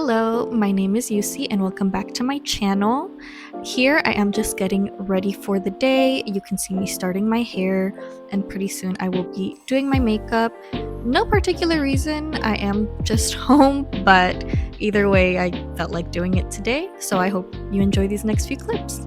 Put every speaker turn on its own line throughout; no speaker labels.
Hello, my name is Yusi and welcome back to my channel. Here I am just getting ready for the day. You can see me starting my hair and pretty soon I will be doing my makeup. No particular reason, I am just home, but either way I felt like doing it today, so I hope you enjoy these next few clips.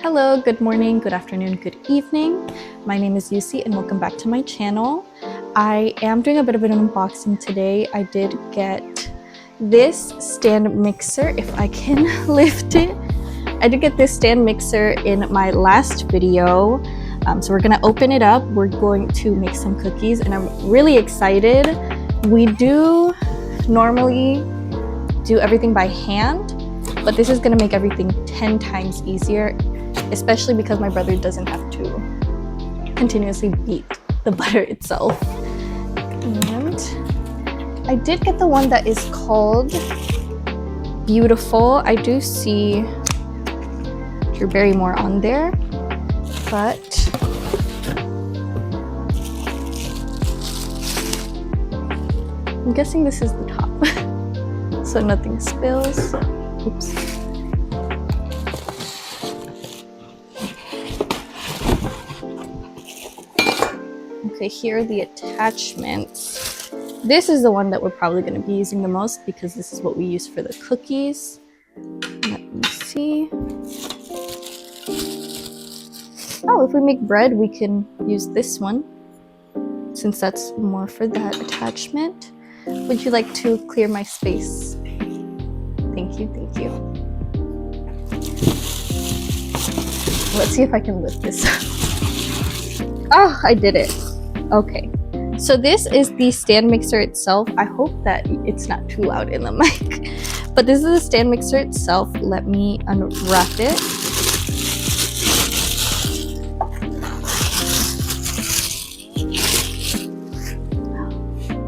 Hello, good morning, good afternoon, good evening. My name is Yusi and welcome back to my channel. I am doing a bit of an unboxing today. I did get this stand mixer, if I can lift it. I did get this stand mixer in my last video. So we're gonna open it up. We're going to make some cookies and I'm really excited. We do normally do everything by hand, but this is gonna make everything 10 times easier, especially because my brother doesn't have to continuously beat the butter itself. And I did get the one that is called Beautiful. I do see Drew Barrymore on there, but I'm guessing this is the top, so nothing spills. Oops. Okay, here are the attachments. This is the one that we're probably going to be using the most because this is what we use for the cookies. Let me see. Oh, if we make bread, we can use this one since that's more for that attachment. Would you like to clear my space? Thank you, thank you. Let's see if I can lift this up. Oh, I did it. Okay, So this is the stand mixer itself. I hope that it's not too loud in the mic. But this is the stand mixer itself. Let me unwrap it.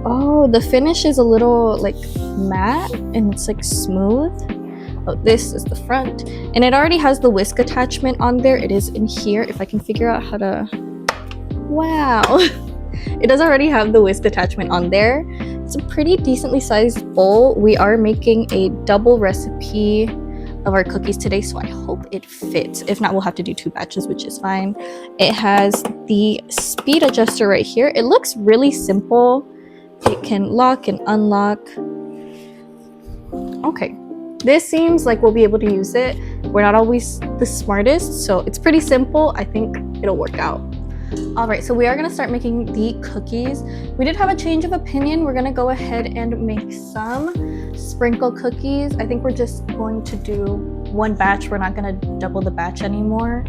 Oh, the finish is a little like matte and it's like smooth. Oh, this is the front. And it already has the whisk attachment on there. It is in here. If I can figure out how to... Wow. It does already have the whisk attachment on there. It's a pretty decently sized bowl. We are making a double recipe of our cookies today, so I hope it fits. If not, we'll have to do 2 batches, which is fine. It has the speed adjuster right here. It looks really simple. It can lock and unlock. Okay, this seems like we'll be able to use it. We're not always the smartest, so it's pretty simple. I think it'll work out. All right, so we are gonna start making the cookies. We did have a change of opinion. We're gonna go ahead and make some sprinkle cookies. I think we're just going to do 1 batch. We're not gonna double the batch anymore,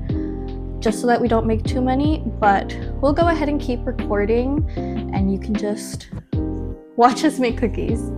just so that we don't make too many, but we'll go ahead and keep recording and you can just watch us make cookies.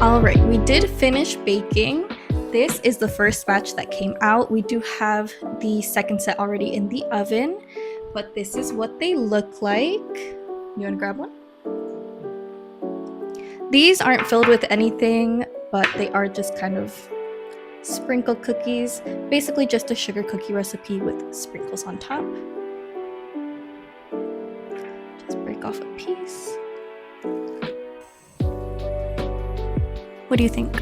All right, we did finish baking. This is the first batch that came out. We do have the second set already in the oven, but this is what they look like. You want to grab one? These aren't filled with anything, but they are just kind of sprinkle cookies. Basically just a sugar cookie recipe with sprinkles on top. Just break off a piece. What do you think?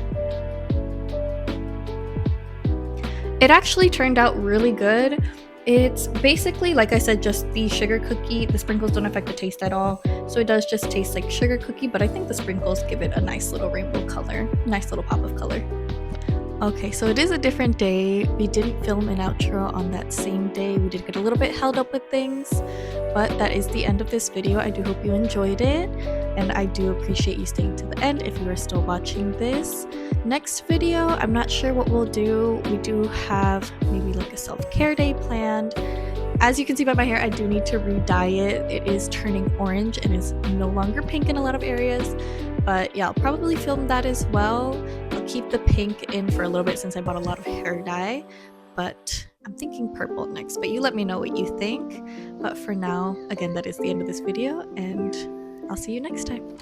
It actually turned out really good. It's basically, like I said, just the sugar cookie. The sprinkles don't affect the taste at all. So it does just taste like sugar cookie, but I think the sprinkles give it a nice little rainbow color, nice little pop of color. Okay, so it is a different day. We didn't film an outro on that same day. We did get a little bit held up with things, but that is the end of this video. I do hope you enjoyed it, and I do appreciate you staying to the end if you are still watching this. Next video, I'm not sure what we'll do. We do have maybe like a self-care day planned. As you can see by my hair, I do need to re-dye it. It is turning orange and is no longer pink in a lot of areas. But yeah, I'll probably film that as well. I'll keep the pink in for a little bit since I bought a lot of hair dye. But I'm thinking purple next. But you let me know what you think. But for now, again, that is the end of this video. And I'll see you next time.